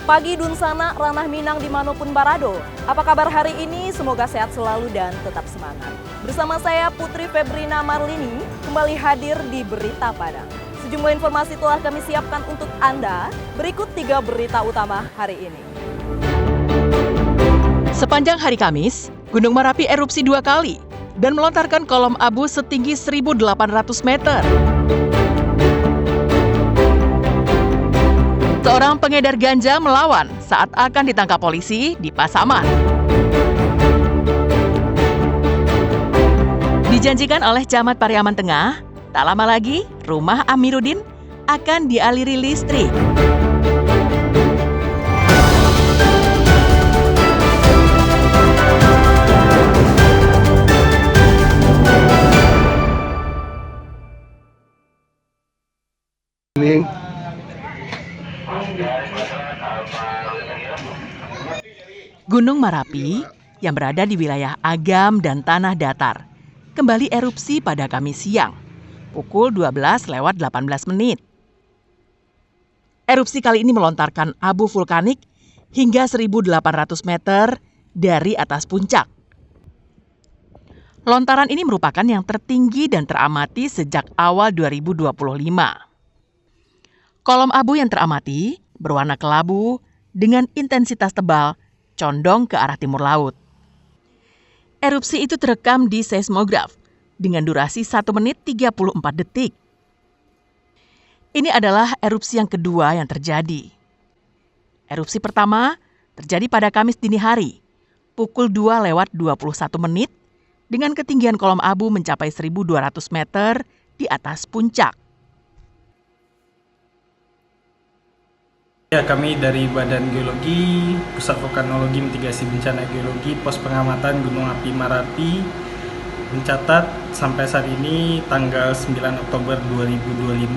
Pagi Dunsana, Ranah Minang dimanapun Barado. Apa kabar hari ini? Semoga sehat selalu dan tetap semangat. Bersama saya Putri Febrina Marlini kembali hadir di Berita Padang. Sejumlah informasi telah kami siapkan untuk Anda. Berikut 3 berita utama hari ini. Sepanjang hari Kamis, Gunung Merapi erupsi 2 kali dan melontarkan kolom abu setinggi 1.800 meter. Seorang pengedar ganja melawan saat akan ditangkap polisi di Pasaman. Dijanjikan oleh Camat Pariaman Tengah, tak lama lagi rumah Amiruddin akan dialiri listrik. Gunung Merapi yang berada di wilayah Agam dan Tanah Datar kembali erupsi pada Kamis siang, pukul 12:18. Erupsi kali ini melontarkan abu vulkanik hingga 1.800 meter dari atas puncak. Lontaran ini merupakan yang tertinggi dan teramati sejak awal 2025. Kolom abu yang teramati berwarna kelabu dengan intensitas tebal condong ke arah timur laut. Erupsi itu terekam di seismograf dengan durasi 1 menit 34 detik. Ini adalah erupsi yang kedua yang terjadi. Erupsi pertama terjadi pada Kamis dini hari, pukul 2:21 dengan ketinggian kolom abu mencapai 1.200 meter di atas puncak. Ya, kami dari Badan Geologi, Pusat Vulkanologi Mitigasi Bencana Geologi, Pos Pengamatan Gunung Api Merapi mencatat sampai saat ini tanggal 9 Oktober 2025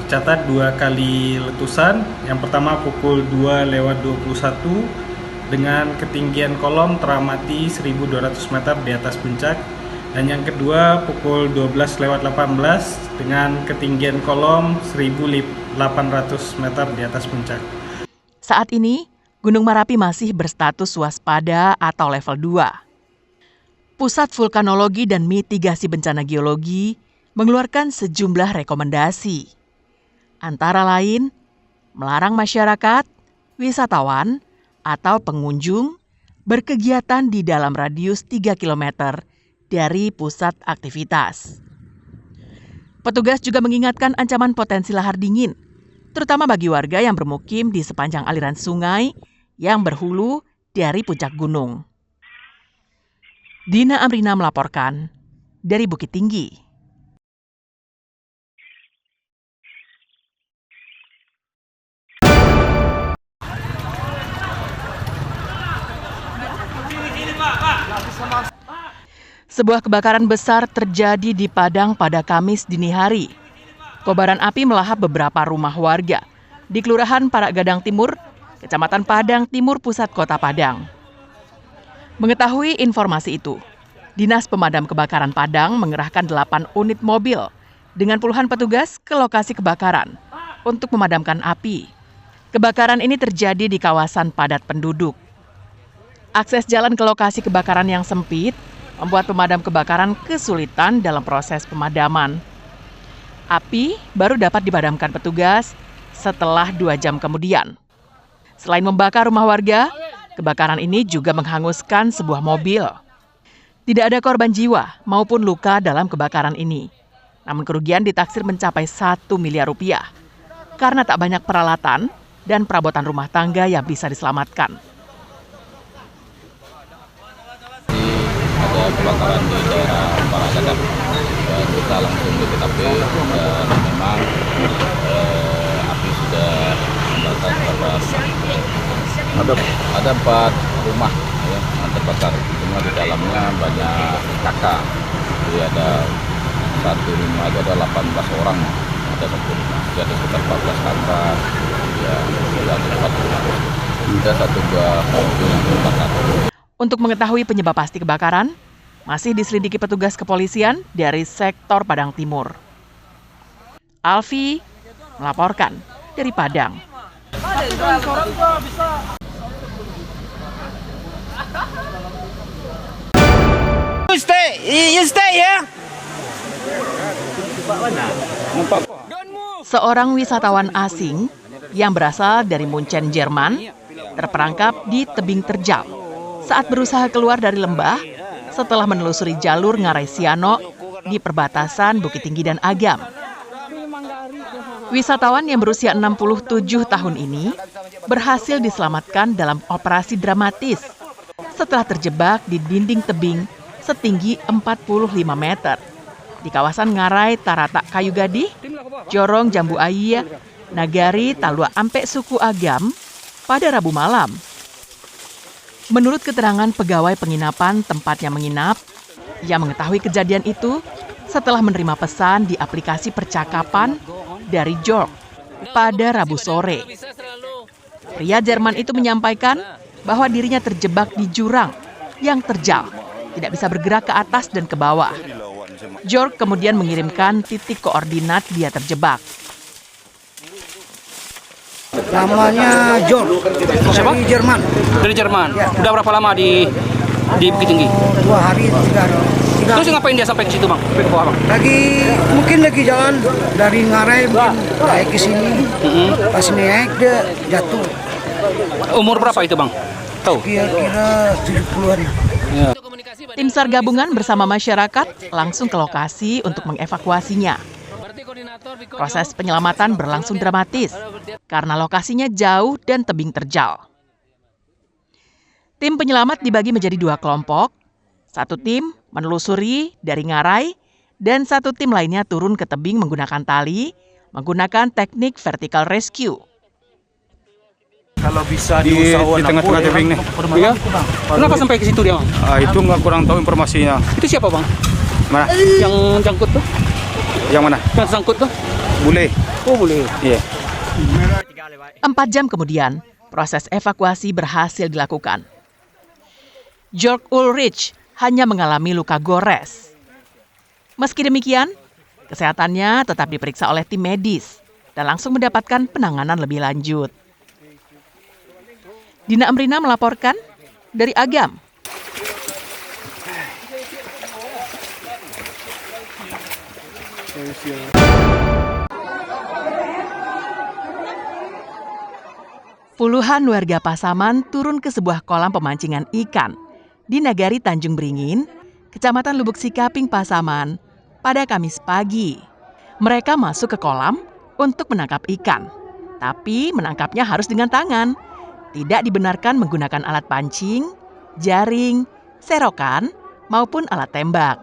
tercatat 2 kali letusan. Yang pertama pukul 2:21 dengan ketinggian kolom teramati 1.200 meter di atas puncak. Dan yang kedua pukul 12:18 dengan ketinggian kolom 1.800 meter di atas puncak. Saat ini, Gunung Merapi masih berstatus waspada atau level 2. Pusat Vulkanologi dan Mitigasi Bencana Geologi mengeluarkan sejumlah rekomendasi. Antara lain, melarang masyarakat, wisatawan, atau pengunjung berkegiatan di dalam radius 3 km dari pusat aktivitas. Petugas juga mengingatkan ancaman potensi lahar dingin, terutama bagi warga yang bermukim di sepanjang aliran sungai yang berhulu dari puncak gunung. Dina Amrina melaporkan dari Bukit Tinggi. Sebuah kebakaran besar terjadi di Padang pada Kamis dini hari. Kobaran api melahap beberapa rumah warga di Kelurahan Paragadang Timur, Kecamatan Padang Timur, Pusat Kota Padang. Mengetahui informasi itu, Dinas Pemadam Kebakaran Padang mengerahkan 8 unit mobil dengan puluhan petugas ke lokasi kebakaran untuk memadamkan api. Kebakaran ini terjadi di kawasan padat penduduk. Akses jalan ke lokasi kebakaran yang sempit membuat pemadam kebakaran kesulitan dalam proses pemadaman. Api baru dapat dipadamkan petugas setelah 2 jam kemudian. Selain membakar rumah warga, kebakaran ini juga menghanguskan sebuah mobil. Tidak ada korban jiwa maupun luka dalam kebakaran ini. Namun kerugian ditaksir mencapai 1 miliar rupiah karena tak banyak peralatan dan perabotan rumah tangga yang bisa diselamatkan. Ada kebakaran di daerah Paragadang. Kita langsung ke TKP dan memang api sudah membakar ada 4 rumah yang terbakar. Cuma di dalamnya banyak kakak. Jadi ada satu rumah itu ada 18 orang, ada satu rumah. Jadi ada sekitar 14 kakak. Ya, ada 4 rumah. Ada 1 buah mobil yang terbakar. Untuk mengetahui penyebab pasti kebakaran, masih diselidiki petugas kepolisian dari sektor Padang Timur. Alfi melaporkan dari Padang. You stay here. Seorang wisatawan asing yang berasal dari Munchen, Jerman, terperangkap di tebing terjal saat berusaha keluar dari lembah setelah menelusuri jalur Ngarai Siano di perbatasan Bukit Tinggi dan Agam. Wisatawan yang berusia 67 tahun ini berhasil diselamatkan dalam operasi dramatis setelah terjebak di dinding tebing setinggi 45 meter di kawasan Ngarai Taratak Kayu Gadih, Jorong Jambu Ayi, Nagari Talua Ampe Suku Agam pada Rabu malam. Menurut keterangan pegawai penginapan tempatnya menginap, ia mengetahui kejadian itu setelah menerima pesan di aplikasi percakapan dari Jorg pada Rabu sore. Pria Jerman itu menyampaikan bahwa dirinya terjebak di jurang yang terjal, tidak bisa bergerak ke atas dan ke bawah. Jorg kemudian mengirimkan titik koordinat dia terjebak. Namanya John. Siapa? Dari Jerman. Dari Jerman. Ya. Udah berapa lama di Bukit Tinggi? 2 hari, 3 hari. Terus ngapain dia sampai ke situ, Bang? Sampai ke bawah, Bang? Mungkin lagi jalan dari Ngarai mungkin naik ke sini. Pas naik dia jatuh. Umur berapa itu, Bang? Tahu? Kira-kira 70-an. Tim SAR gabungan bersama masyarakat langsung ke lokasi untuk mengevakuasinya. Proses penyelamatan berlangsung dramatis karena lokasinya jauh dan tebing terjal. Tim penyelamat dibagi menjadi 2 kelompok. Satu tim menelusuri dari Ngarai dan satu tim lainnya turun ke tebing menggunakan tali, menggunakan teknik vertical rescue. Kalau bisa di tengah-tengah tebing nih. Iya. Kenapa sampai ke situ dia, Bang? Itu nggak kurang tahu informasinya. Itu siapa, Bang? Mana? Yang jangkut tuh? Yang mana? Yang sangkut tuh? Boleh. Oh, boleh. Iya. 4 jam kemudian, proses evakuasi berhasil dilakukan. Jorg Ulrich hanya mengalami luka gores. Meski demikian, kesehatannya tetap diperiksa oleh tim medis dan langsung mendapatkan penanganan lebih lanjut. Dina Amrina melaporkan dari Agam. Puluhan warga Pasaman turun ke sebuah kolam pemancingan ikan di Nagari Tanjung Beringin, Kecamatan Lubuk Sikaping, Pasaman, pada Kamis pagi. Mereka masuk ke kolam untuk menangkap ikan, tapi menangkapnya harus dengan tangan. Tidak dibenarkan menggunakan alat pancing, jaring, serokan, maupun alat tembak.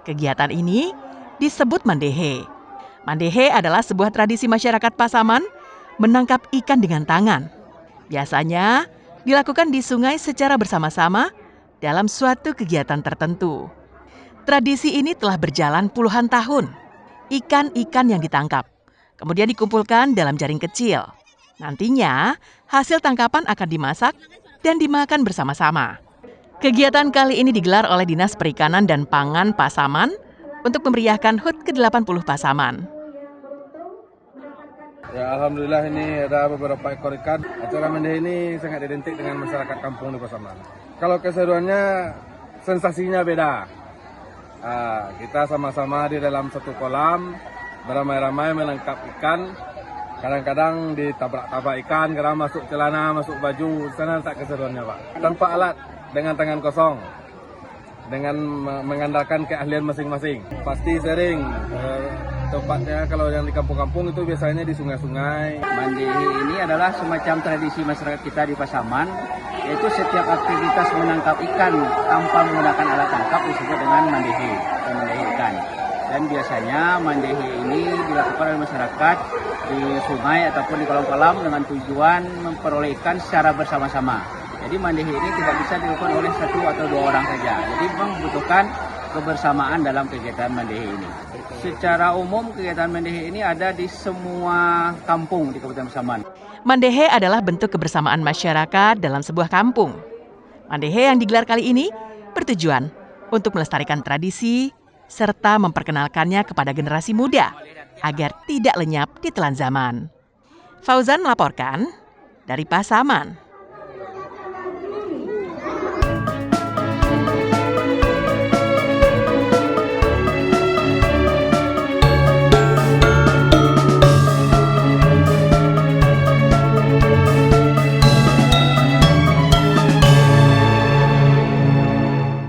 Kegiatan ini disebut mandehe. Mandehe adalah sebuah tradisi masyarakat Pasaman menangkap ikan dengan tangan. Biasanya dilakukan di sungai secara bersama-sama dalam suatu kegiatan tertentu. Tradisi ini telah berjalan puluhan tahun. Ikan-ikan yang ditangkap kemudian dikumpulkan dalam jaring kecil. Nantinya, hasil tangkapan akan dimasak dan dimakan bersama-sama. Kegiatan kali ini digelar oleh Dinas Perikanan dan Pangan Pasaman untuk memeriahkan HUT ke-80 Pasaman. Ya, alhamdulillah ini ada beberapa ekor ikan. Acara mandehe ini sangat identik dengan masyarakat kampung di Pasaman. Kalau keseruannya, sensasinya beda. Kita sama-sama di dalam satu kolam, beramai-ramai menangkap ikan. Kadang-kadang ditabrak-tabrak ikan, kadang masuk celana, masuk baju. Sana tak keseruannya, Pak. Tanpa alat, dengan tangan kosong. Dengan mengandalkan keahlian masing-masing. Pasti sering. Tepatnya kalau yang di kampung-kampung itu biasanya di sungai-sungai. Mandehe ini adalah semacam tradisi masyarakat kita di Pasaman, yaitu setiap aktivitas menangkap ikan tanpa menggunakan alat tangkap disebut dengan mandehe atau mandehe ikan. Dan biasanya mandehe ini dilakukan oleh masyarakat di sungai ataupun di kolam-kolam dengan tujuan memperoleh ikan secara bersama-sama. Jadi mandehe ini tidak bisa dilakukan oleh 1 atau 2 orang saja. Jadi membutuhkan kebersamaan dalam kegiatan mandehe ini. Secara umum kegiatan mandehe ini ada di semua kampung di Kabupaten Pasaman. Mandehe adalah bentuk kebersamaan masyarakat dalam sebuah kampung. Mandehe yang digelar kali ini bertujuan untuk melestarikan tradisi serta memperkenalkannya kepada generasi muda agar tidak lenyap di telan zaman. Fauzan melaporkan. dari Pasaman.